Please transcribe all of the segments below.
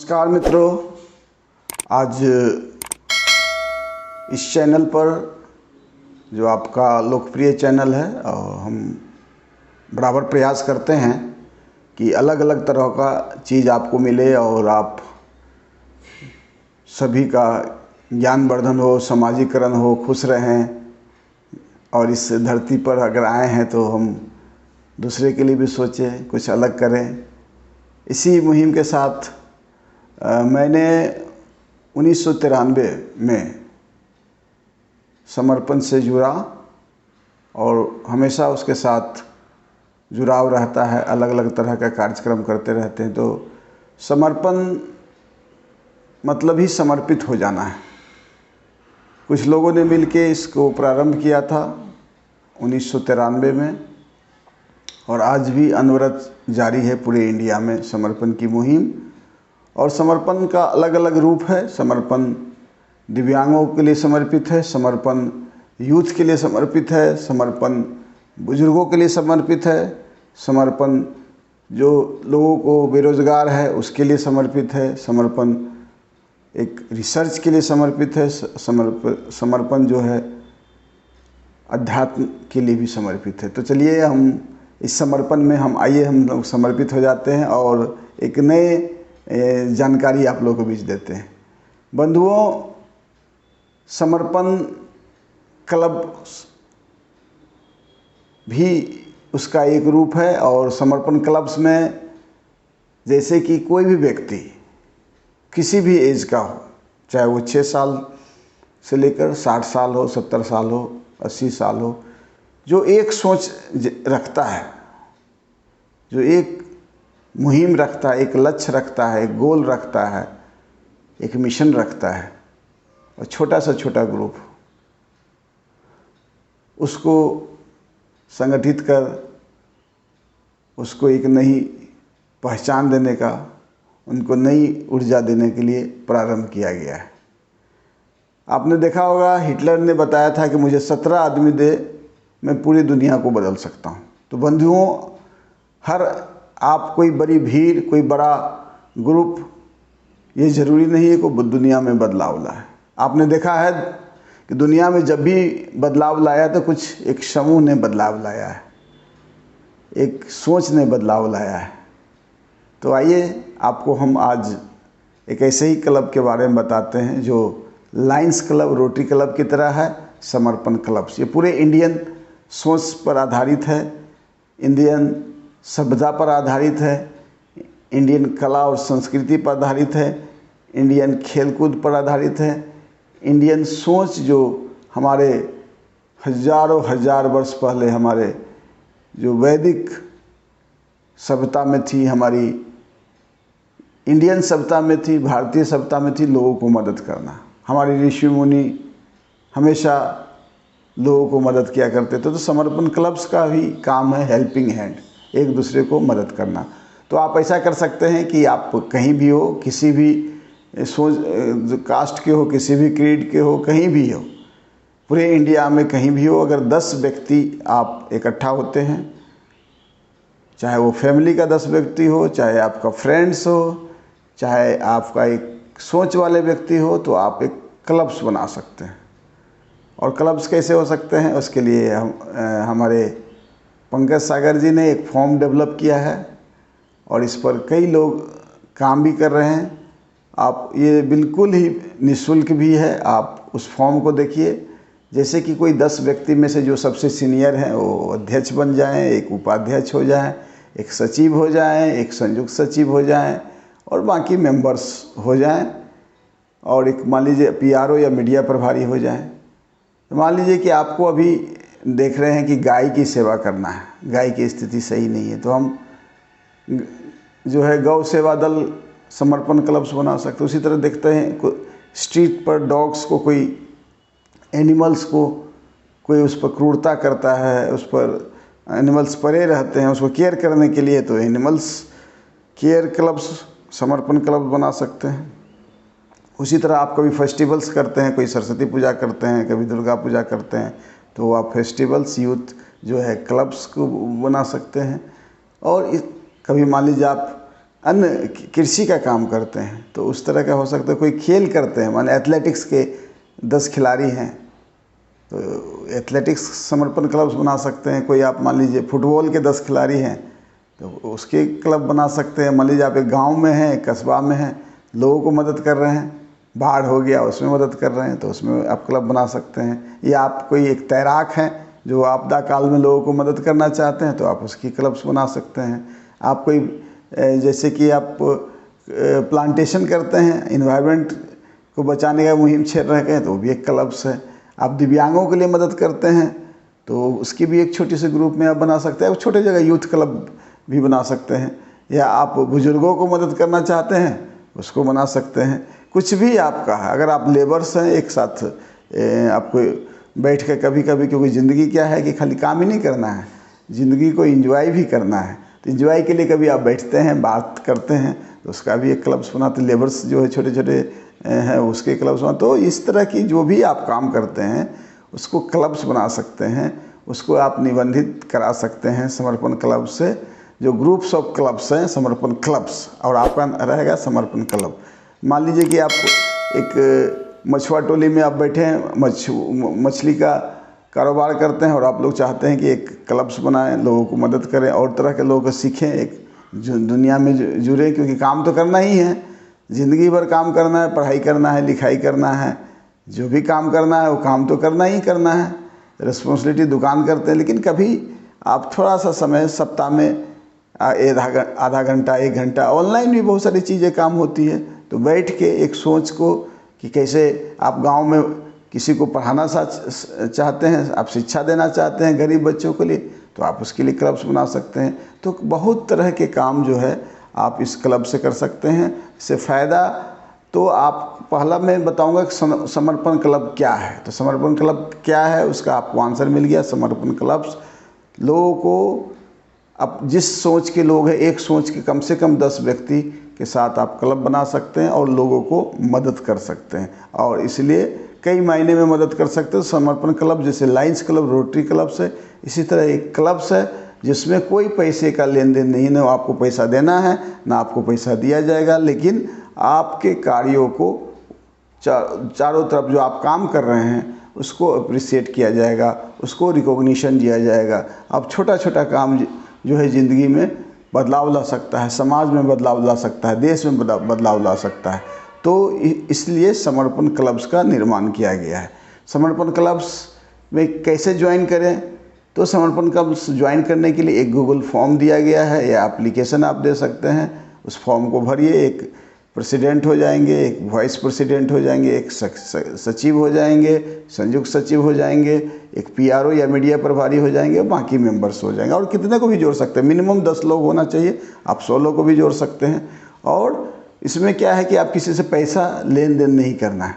नमस्कार मित्रों, आज इस चैनल पर जो आपका लोकप्रिय चैनल है और हम बराबर प्रयास करते हैं कि अलग अलग तरह का चीज़ आपको मिले और आप सभी का ज्ञानवर्धन हो, सामाजिकरण हो, खुश रहें। और इस धरती पर अगर आए हैं तो हम दूसरे के लिए भी सोचें, कुछ अलग करें। इसी मुहिम के साथ मैंने 1993 में समर्पण से जुड़ा और हमेशा उसके साथ जुड़ाव रहता है। अलग अलग तरह का कार्यक्रम करते रहते हैं। तो समर्पण मतलब ही समर्पित हो जाना है। कुछ लोगों ने मिलके इसको प्रारंभ किया था 1993 में और आज भी अनवरत जारी है पूरे इंडिया में समर्पण की मुहिम। और समर्पण का अलग अलग रूप है। समर्पण दिव्यांगों के लिए समर्पित है, समर्पण यूथ के लिए समर्पित है, समर्पण बुजुर्गों के लिए समर्पित है, समर्पण जो लोगों को बेरोजगार है उसके लिए समर्पित है, समर्पण एक रिसर्च के लिए समर्पित है, समर्पण जो है अध्यात्म के लिए भी समर्पित है। तो चलिए हम इस समर्पण में हम लोग समर्पित हो जाते हैं और एक नए जानकारी आप लोगों को बीच देते हैं। बंधुओं, समर्पण क्लब भी उसका एक रूप है और समर्पण क्लब्स में जैसे कि कोई भी व्यक्ति किसी भी एज का हो, चाहे वो 6 साल से लेकर 60 साल हो, 70 साल हो, 80 साल हो, जो एक सोच रखता है, जो एक मुहिम रखता है, एक लक्ष्य रखता है, एक गोल रखता है, एक मिशन रखता है और छोटा से छोटा ग्रुप उसको संगठित कर उसको एक नई पहचान देने का, उनको नई ऊर्जा देने के लिए प्रारंभ किया गया है। आपने देखा होगा हिटलर ने बताया था कि मुझे 17 आदमी दे, मैं पूरी दुनिया को बदल सकता हूँ। तो बंधुओं, आप कोई बड़ी भीड़, कोई बड़ा ग्रुप, ये ज़रूरी नहीं है कि दुनिया में बदलाव लाए। आपने देखा है कि दुनिया में जब भी बदलाव लाया तो कुछ एक समूह ने बदलाव लाया है, एक सोच ने बदलाव लाया है। तो आइए आपको हम आज एक ऐसे ही क्लब के बारे में बताते हैं जो लायंस क्लब, रोटरी क्लब की तरह है। समर्पण क्लब्स ये पूरे इंडियन सोच पर आधारित है, इंडियन सभ्यता पर आधारित है, इंडियन कला और संस्कृति पर आधारित है, इंडियन खेलकूद पर आधारित है, इंडियन सोच जो हमारे हजारों हजार वर्ष पहले हमारे जो वैदिक सभ्यता में थी, हमारी इंडियन सभ्यता में थी, भारतीय सभ्यता में थी, लोगों को मदद करना। हमारे ऋषि मुनि हमेशा लोगों को मदद किया करते थे। तो समर्पण क्लब्स का भी काम है हेल्पिंग हैंड, एक दूसरे को मदद करना। तो आप ऐसा कर सकते हैं कि आप कहीं भी हो, किसी भी कास्ट के हो, किसी भी क्रीड के हो, कहीं भी हो, पूरे इंडिया में कहीं भी हो, अगर 10 व्यक्ति आप इकट्ठा होते हैं, चाहे वो फैमिली का 10 व्यक्ति हो, चाहे आपका फ्रेंड्स हो, चाहे आपका एक सोच वाले व्यक्ति हो, तो आप एक क्लब्स बना सकते हैं। और क्लब्स कैसे हो सकते हैं, उसके लिए हमारे पंकज सागर जी ने एक फॉर्म डेवलप किया है और इस पर कई लोग काम भी कर रहे हैं। आप ये बिल्कुल ही निःशुल्क भी है, आप उस फॉर्म को देखिए। जैसे कि कोई 10 व्यक्ति में से जो सबसे सीनियर हैं वो अध्यक्ष बन जाएं, एक उपाध्यक्ष हो जाएं, एक सचिव हो जाएं, एक संयुक्त सचिव हो जाएं और बाकी मेंबर्स हो जाएं और एक मान लीजिए पीआरओ या मीडिया प्रभारी हो जाएं। तो मान लीजिए कि आपको अभी देख रहे हैं कि गाय की सेवा करना है, गाय की स्थिति सही नहीं है, तो हम जो है गौ सेवा दल समर्पण क्लब्स बना सकते। उसी तरह देखते हैं स्ट्रीट पर डॉग्स को, कोई एनिमल्स को कोई उस पर क्रूरता करता है, उस पर एनिमल्स परे रहते हैं, उसको केयर करने के लिए तो एनिमल्स केयर क्लब्स, समर्पण क्लब बना सकते हैं। उसी तरह आप कभी फेस्टिवल्स करते हैं, कोई सरस्वती पूजा करते हैं, कभी दुर्गा पूजा करते हैं, तो आप फेस्टिवल्स यूथ जो है क्लब्स को बना सकते हैं। और कभी मान लीजिए आप अन्य कृषि का काम करते हैं, तो उस तरह का हो सकता है। कोई खेल करते हैं, माने एथलेटिक्स के 10 खिलाड़ी हैं तो एथलेटिक्स समर्पण क्लब्स बना सकते हैं। कोई आप मान लीजिए फुटबॉल के 10 खिलाड़ी हैं तो उसके क्लब बना सकते हैं। मान लीजिए आप एक गांव में हैं, एक कस्बा में हैं, लोगों को मदद कर रहे हैं, बाढ़ हो गया उसमें मदद कर रहे हैं, तो उसमें आप क्लब बना सकते हैं। या आप कोई एक तैराक हैं जो आपदा काल में लोगों को मदद करना चाहते हैं तो आप उसकी क्लब्स बना सकते हैं। आप कोई जैसे कि आप प्लांटेशन करते हैं, इन्वायरमेंट को बचाने का मुहिम छेड़ रहे हैं तो वो भी एक क्लब्स है। आप दिव्यांगों के लिए मदद करते हैं तो उसकी भी एक छोटी सी ग्रुप में आप बना सकते हैं। छोटे जगह यूथ क्लब भी बना सकते हैं। या आप बुजुर्गों को मदद करना चाहते हैं उसको बना सकते हैं। कुछ भी आपका है, अगर आप लेबर्स हैं एक साथ आपको बैठ के कभी कभी, क्योंकि ज़िंदगी क्या है कि खाली काम ही नहीं करना है, ज़िंदगी को एंजॉय भी करना है। तो एंजॉय के लिए कभी आप बैठते हैं, बात करते हैं, तो उसका भी एक क्लब्स बनाते। लेबर्स जो है छोटे छोटे हैं उसके क्लब्स बना। तो इस तरह की जो भी आप काम करते हैं उसको क्लब्स बना सकते हैं, उसको आप निबंधित करा सकते हैं समर्पण क्लब से। जो ग्रुप्स ऑफ क्लब्स हैं समर्पण क्लब्स, और आपका रहेगा समर्पण क्लब। मान लीजिए कि आप एक मछुआ टोली में आप बैठे हैं, मछली का कारोबार करते हैं और आप लोग चाहते हैं कि एक क्लब्स बनाएं, लोगों को मदद करें और तरह के लोगों को सीखें, एक जो दुनिया में जुड़े, क्योंकि काम तो करना ही है, ज़िंदगी भर काम करना है, पढ़ाई करना है, लिखाई करना है, जो भी काम करना है वो काम तो करना ही करना है। रिस्पॉन्सिबिलिटी दुकान करते हैं, लेकिन कभी आप थोड़ा सा समय सप्ताह में आधा घंटा 1 घंटा, ऑनलाइन भी बहुत सारी चीज़ें काम होती है, तो बैठ के एक सोच को कि कैसे आप गांव में किसी को पढ़ाना चाहते हैं, आप शिक्षा देना चाहते हैं गरीब बच्चों के लिए, तो आप उसके लिए क्लब्स बना सकते हैं। तो बहुत तरह के काम जो है आप इस क्लब से कर सकते हैं। इससे फ़ायदा तो आप पहला मैं बताऊंगा कि समर्पण क्लब क्या है। तो समर्पण क्लब क्या है उसका आपको आंसर मिल गया। समर्पण क्लब्स लोगों को, अब जिस सोच के लोग हैं, एक सोच के कम से कम 10 व्यक्ति के साथ आप क्लब बना सकते हैं और लोगों को मदद कर सकते हैं, और इसलिए कई मायने में मदद कर सकते हैं। समर्पण क्लब जैसे लायंस क्लब, रोटरी क्लब्स है, इसी तरह एक क्लब्स है जिसमें कोई पैसे का लेन देन नहीं, ना आपको पैसा देना है ना आपको पैसा दिया जाएगा, लेकिन आपके कार्यों को चारों तरफ जो आप काम कर रहे हैं उसको अप्रिशिएट किया जाएगा, उसको रिकॉग्निशन दिया जाएगा। अब छोटा छोटा काम जो है ज़िंदगी में बदलाव ला सकता है, समाज में बदलाव ला सकता है, देश में बदलाव ला सकता है। तो इसलिए समर्पण क्लब्स का निर्माण किया गया है। समर्पण क्लब्स में कैसे ज्वाइन करें? तो समर्पण क्लब्स ज्वाइन करने के लिए एक गूगल फॉर्म दिया गया है या एप्लीकेशन आप दे सकते हैं। उस फॉर्म को भरिए, एक प्रेसिडेंट हो जाएंगे, एक वाइस प्रेसिडेंट हो जाएंगे, एक सचिव हो जाएंगे, संयुक्त सचिव हो जाएंगे, एक पीआरओ या मीडिया प्रभारी हो जाएंगे, और बाकी मेंबर्स हो जाएंगे। और कितने को भी जोड़ सकते हैं, मिनिमम 10 लोग होना चाहिए, आप 100 लोग को भी जोड़ सकते हैं। और इसमें क्या है कि आप किसी से पैसा लेन देन नहीं करना है,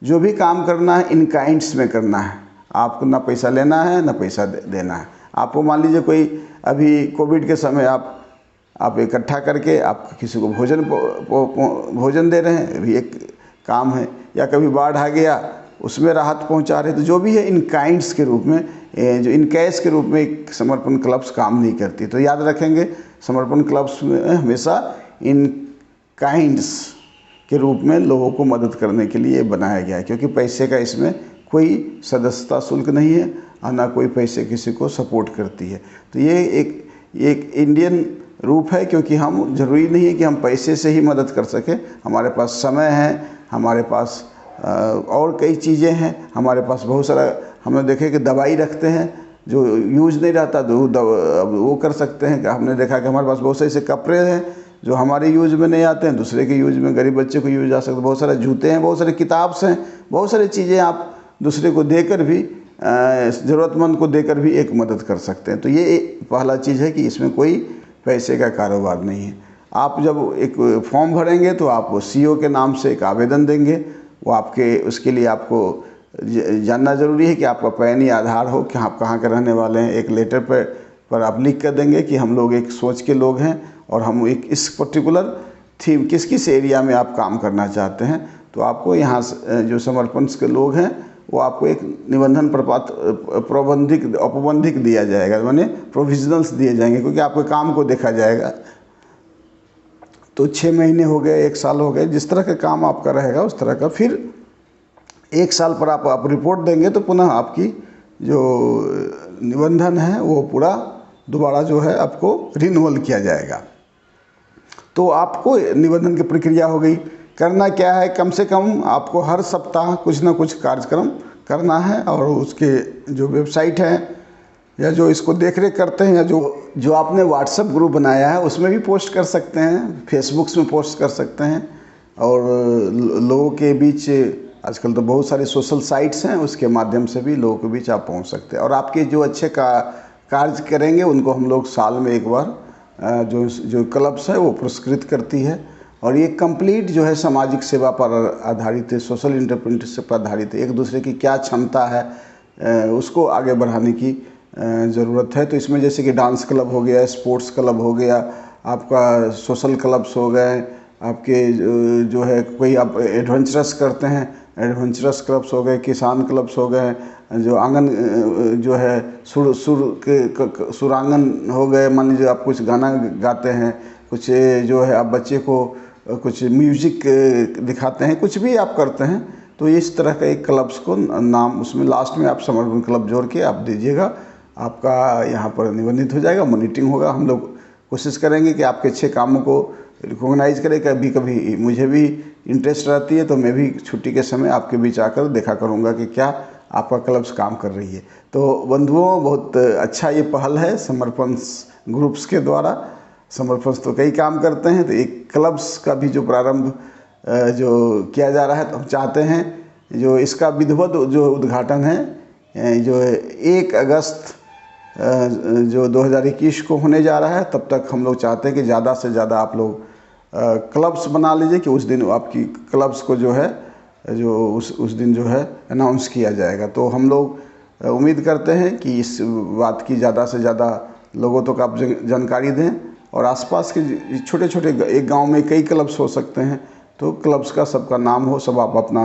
जो भी काम करना है इन काइंड्स में करना है। आपको ना पैसा लेना है ना पैसा देना है। आपको मान लीजिए कोई अभी कोविड के समय आप इकट्ठा करके आप किसी को भोजन दे रहे हैं, भी एक काम है। या कभी बाढ़ आ गया उसमें राहत पहुंचा रहे, तो जो भी है इन काइंड्स के रूप में, जो इन कैश के रूप में एक समर्पण क्लब्स काम नहीं करती। तो याद रखेंगे समर्पण क्लब्स में हमेशा इन काइंड्स के रूप में लोगों को मदद करने के लिए बनाया गया है, क्योंकि पैसे का इसमें कोई सदस्यता शुल्क नहीं है और ना कोई पैसे किसी को सपोर्ट करती है। तो ये एक इंडियन रूप है, क्योंकि हम ज़रूरी नहीं है कि हम पैसे से ही मदद कर सकें। हमारे पास समय है, हमारे पास और कई चीज़ें हैं, हमारे पास बहुत सारा, हमने देखे कि दवाई रखते हैं जो यूज नहीं रहता तो वो कर सकते हैं। हमने देखा कि हमारे पास बहुत से ऐसे कपड़े हैं जो हमारे यूज में नहीं आते हैं, दूसरे के यूज में, गरीब बच्चे को यूज आ सकते। बहुत सारे जूते हैं, बहुत सारे किताब हैं, बहुत सारी चीज़ें आप दूसरे को देकर भी, ज़रूरतमंद को देकर भी एक मदद कर सकते हैं। तो ये पहला चीज़ है कि इसमें कोई पैसे का कारोबार नहीं है। आप जब एक फॉर्म भरेंगे तो आप सीओ के नाम से एक आवेदन देंगे, वो आपके, उसके लिए आपको जानना ज़रूरी है कि आपका पैन या आधार हो कि आप कहाँ के रहने वाले हैं। एक लेटर पर आप लिख कर देंगे कि हम लोग एक सोच के लोग हैं और हम एक इस पर्टिकुलर थीम, किस एरिया में आप काम करना चाहते हैं। तो आपको यहाँ जो समर्पण के लोग हैं वो आपको एक निबंधन औपबंधिक दिया जाएगा, माने प्रोविजनल्स दिए जाएंगे, क्योंकि आपके काम को देखा जाएगा। तो 6 महीने हो गए, 1 साल हो गए, जिस तरह का काम आपका रहेगा उस तरह का, फिर 1 साल पर आप रिपोर्ट देंगे तो पुनः आपकी जो निबंधन है वो पूरा दोबारा जो है आपको रिन्यूअल किया जाएगा। तो आपको निबंधन की प्रक्रिया हो गई। करना क्या है, कम से कम आपको हर सप्ताह कुछ ना कुछ कार्यक्रम करना है, और उसके जो वेबसाइट है या जो इसको देख रेख करते हैं, या जो आपने व्हाट्सएप ग्रुप बनाया है उसमें भी पोस्ट कर सकते हैं, फेसबुक्स में पोस्ट कर सकते हैं, और लोगों के बीच आजकल तो बहुत सारे सोशल साइट्स हैं, उसके माध्यम से भी लोगों के बीच आप पहुंच सकते हैं। और आपके जो अच्छे कार्य करेंगे उनको हम लोग साल में एक बार जो क्लब्स है वो पुरस्कृत करती है। और ये कंप्लीट जो है सामाजिक सेवा पर आधारित है, सोशल एंटरप्रेन्योरशिप पर आधारित है। एक दूसरे की क्या क्षमता है उसको आगे बढ़ाने की ज़रूरत है। तो इसमें जैसे कि डांस क्लब हो गया, स्पोर्ट्स क्लब हो गया, आपका सोशल क्लब्स हो गए, आपके जो है कोई आप एडवेंचरस करते हैं, एडवेंचरस क्लब्स हो गए, किसान क्लब्स हो गए, जो आंगन जो है सुरांगन हो गए, मान लीजिए आप कुछ गाना गाते हैं, कुछ जो है आप बच्चे को कुछ म्यूजिक दिखाते हैं, कुछ भी आप करते हैं, तो इस तरह का एक क्लब्स को नाम उसमें लास्ट में आप समर्पण क्लब जोड़ के आप दीजिएगा, आपका यहाँ पर निबंधित हो जाएगा, मॉनिटरिंग होगा। हम लोग कोशिश करेंगे कि आपके अच्छे कामों को रिकॉग्नाइज करें। कभी कभी मुझे भी इंटरेस्ट रहती है तो मैं भी छुट्टी के समय आपके बीच आकर देखा करूँगा कि क्या आपका क्लब्स काम कर रही है। तो बंधुओं, बहुत अच्छा ये पहल है समर्पण ग्रुप्स के द्वारा। समर्पण तो कई काम करते हैं, तो एक क्लब्स का भी जो प्रारंभ जो किया जा रहा है, तो हम चाहते हैं जो इसका विधिवत जो उद्घाटन है जो 1 अगस्त जो 2021 को होने जा रहा है, तब तक हम लोग चाहते हैं कि ज़्यादा से ज़्यादा आप लोग क्लब्स बना लीजिए कि उस दिन आपकी क्लब्स को जो है जो उस दिन जो है अनाउंस किया जाएगा। तो हम लोग उम्मीद करते हैं कि इस बात की ज़्यादा से ज़्यादा लोगों तक आप जानकारी दें, और आसपास के छोटे छोटे एक गांव में कई क्लब्स हो सकते हैं, तो क्लब्स का सबका नाम हो, सब आप अपना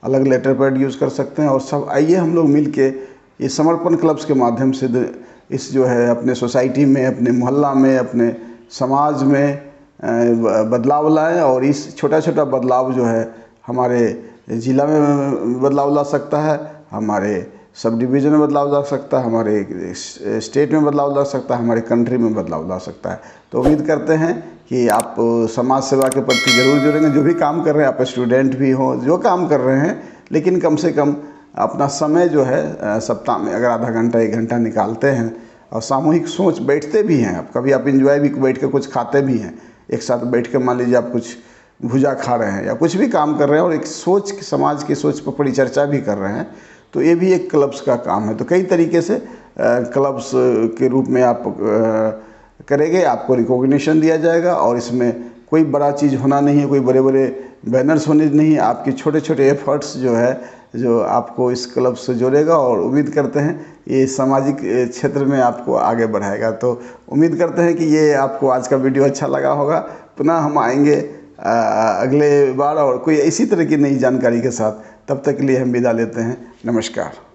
अलग लेटर पैड यूज़ कर सकते हैं, और सब आइए हम लोग मिल के ये समर्पण क्लब्स के माध्यम से इस जो है अपने सोसाइटी में, अपने मोहल्ला में, अपने समाज में बदलाव लाएं। और इस छोटा छोटा बदलाव जो है हमारे ज़िला में बदलाव ला सकता है, हमारे सब डिवीज़न में बदलाव ला सकता है, हमारे स्टेट में बदलाव ला सकता है, हमारे कंट्री में बदलाव ला सकता है। तो उम्मीद करते हैं कि आप समाज सेवा के प्रति ज़रूर जुड़ेंगे। जो भी काम कर रहे हैं, आप स्टूडेंट भी हो, जो काम कर रहे हैं, लेकिन कम से कम अपना समय जो है सप्ताह में अगर आधा घंटा 1 घंटा निकालते हैं, और सामूहिक सोच बैठते भी हैं, आप कभी आप एंजॉय भी बैठ के कुछ खाते भी हैं, एक साथ बैठ के मान लीजिए आप कुछ भुजा खा रहे हैं या कुछ भी काम कर रहे हैं, और एक सोच, समाज की सोच पर परिचर्चा भी कर रहे हैं, तो ये भी एक क्लब्स का काम है। तो कई तरीके से क्लब्स के रूप में आप करेंगे, आपको रिकॉग्निशन दिया जाएगा, और इसमें कोई बड़ा चीज़ होना नहीं है, कोई बड़े बड़े बैनर्स होने नहीं है, आपके छोटे छोटे एफर्ट्स जो है जो आपको इस क्लब से जोड़ेगा, और उम्मीद करते हैं ये सामाजिक क्षेत्र में आपको आगे बढ़ाएगा। तो उम्मीद करते हैं कि ये आपको आज का वीडियो अच्छा लगा होगा। पुनः हम आएंगे अगले बार और कोई इसी तरह की नई जानकारी के साथ। तब तक के लिए हम विदा लेते हैं। नमस्कार।